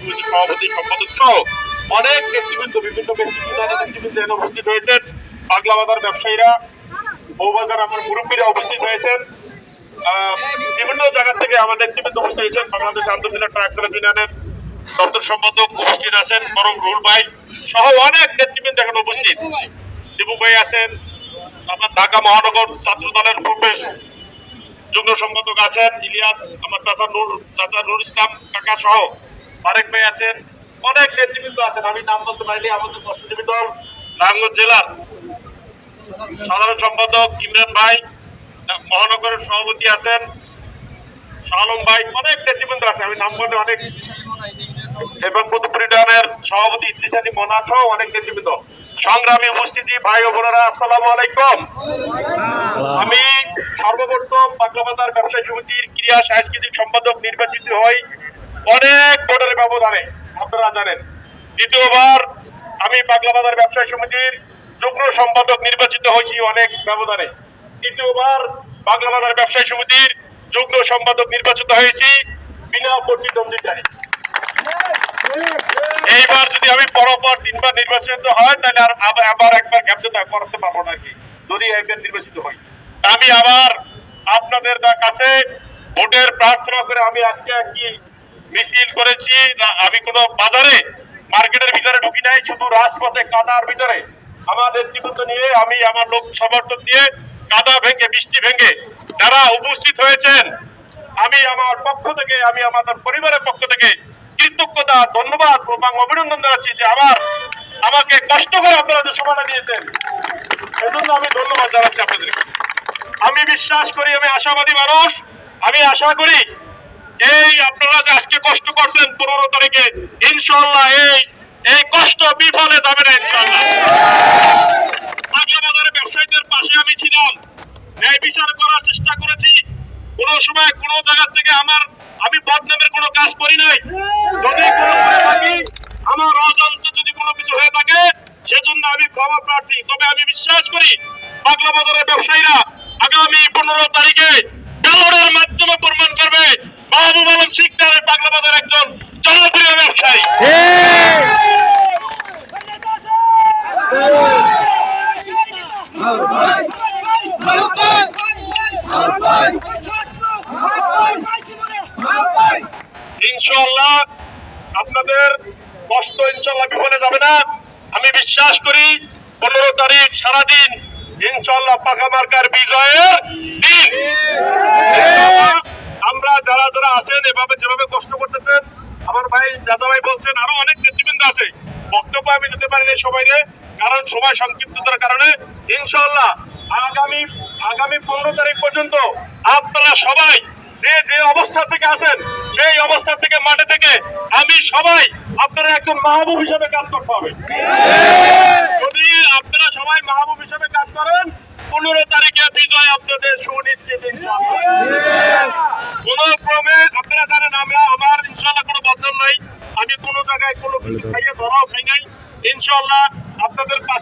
সমিতির সভাপতি সম্পাদক সহ অনেক নেতৃবৃন্দ বিভিন্ন নেতৃবৃন্দ উপস্থিত হয়েছেন। পাগলা বাজার ব্যবসায়ীরা, বউবাজার আমার মুরব্বীরা উপস্থিত হয়েছেন। বিভিন্ন জায়গা থেকে আমার নেতৃবৃন্দ উপস্থিত হয়েছেন। বাংলাদেশ আন্তর্জাতিক ট্রাক চালক ইউনিয়নের দপ্তর সম্পাদক উপস্থিত আছেন, বরং রুল ভাই সহ অনেক নেতৃবৃন্দ এখন উপস্থিত। শিবু ভাই আছেন, আমার ঢাকা মহানগর ছাত্র দলের পূর্বে যুগ্ম সম্পাদক আছেন ইলিয়াস, আমার চাচা নুর ইসলাম কাকা সহ আরেক ভাই আছেন, অনেক নেতৃবৃন্দ আছেন। আমি নাম বলতে পারিনি। আমাদের কষ্টজীবী দল নারায়ণগঞ্জ জেলার সাধারণ সম্পাদক ইমরান ভাই, মহানগরের সভাপতি আছেন শালম ভাই, অনেক নেতৃবৃন্দ আছে। আমি নাম বলতে অনেক, এবং মধুপুর ইউনিয়নের সভাপতি ইদ্রিস আলী মোনা সহ অনেক নেতৃবৃন্দ। সংগ্রামী উপস্থিতি ভাই ও বোনেরা, আসসালামু আলাইকুম। আমি সর্বপ্রথম পাগলা বাজার ব্যবসায়ী সমিতির ক্রীড়া সাংস্কৃতিক সম্পাদক নির্বাচিত হই অনেক ভোটের ব্যবধানে, আপনারা জানেন। দ্বিতীয়বার আমি পাগলা বাজার ব্যবসায়ী সমিতির যুগ্ম সম্পাদক নির্বাচিত হয়েছি অনেক ব্যবধানে। তৃতীয়বার পাগলা বাজার ব্যবসায়ী সমিতির যুগ্ম সম্পাদক নির্বাচিত হয়েছি বিনা প্রতিদ্বন্দ্বিতায়। এইবার যদি আমি পরপর 3 বার নির্বাচিত হয় তাহলে আর আবার একবার গ্যাপে করতে পারবো না কি, যদি একবার নির্বাচিত হই। আমি আবার আপনাদের কাছে ভোটের প্রার্থনা করে আমি আজকে একটি মিছিল করেছি। আমি কোনো বাজারে মার্কেটের ভিতরে ঢুকি নাই, শুধু রাজপথে কাদার ভিতরে আমার নেতৃত্ব নিয়ে আমি আমার লোক সমর্থন দিয়ে কাদা ভেঙে বৃষ্টি ভেঙে যারা উপস্থিত হয়েছেন, আমি আমার পক্ষ থেকে, আমি আমাদের পরিবারের পক্ষ থেকে কৃতজ্ঞতা, ধন্যবাদ এবং অভিনন্দন জানাচ্ছি যে আমাকে কষ্ট করে আপনারা যে সময়টা দিয়েছেন, সেজন্য আমি ধন্যবাদ জানাচ্ছি আপনাদেরকে। আমি বিশ্বাস করি, আমি আশাবাদী মানুষ। আমি আশা করি এই আপনারা যে আজকে কষ্ট করছেন 15 তারিখে, ইনশাআল্লাহ এই কষ্ট বিফলে যাবে না ইনশাআল্লাহ। পাগলা বাজারের ব্যবসায়ীদের পাশে আমি ছিলাম, ন্যায় বিচার করার চেষ্টা করেছি। কোন সময় কোন জায়গা থেকে আমি বদনামের কোনো কাজ করি নাই। যদি আমার অজান্তে যদি কোনো কিছু হয়ে থাকে, সেজন্য আমি ক্ষমা প্রার্থী। তবে আমি বিশ্বাস করি পাগলা বাজারের ব্যবসায়ীরা আগামী 15 তারিখে ব্যালটের মাধ্যমে প্রমাণ করবে মাহবুব আলম শিকদার পাগলা বাজার একজন জনপ্রিয় ব্যবসায়ী। ইনশাআল্লাহ আপনাদের কষ্ট ইনশাআল্লাহ বিফলে যাবে না। আমি বিশ্বাস করি 15 তারিখ সারাদিন ইনশাআল্লাহ পাকা মার্কার বিজয়ের দিন। আমরা যারা যারা আছেন এভাবে যেভাবে কষ্ট করতেছেন, আমার ভাই দাদা ভাই বলছেন, আরো অনেক নেতৃবৃন্দ আছে, বক্তব্য আমি দিতে পারি না সবাইকে, কারণ সময় সংক্ষিপ্ততার কারণে। ইনশাআল্লাহ আগামী 15 তারিখ পর্যন্ত আপনারা সবাই যে অবস্থা থেকে আছেন, সেই অবস্থা থেকে মাঠে থেকে আমি সবাই আপনারা একজন মাহবুব হিসেবে কাজ করতে হবে। যদি আপনারা সবাই মাহবুব হিসেবে কাজ করেন, 15 তারিখে বিজয় আপনাদের সুনিশ্চিত ইনশাআল্লাহ। কোন ক্রমে আপনারা জানেন আমার ইনশাআল্লাহ কোনো বদনাম নাই। আমি কোনো জায়গায় কোনো কিছু খাইয়ে ধরাও খাই নাই। ইনশাআল্লাহ আপনাদের পাশে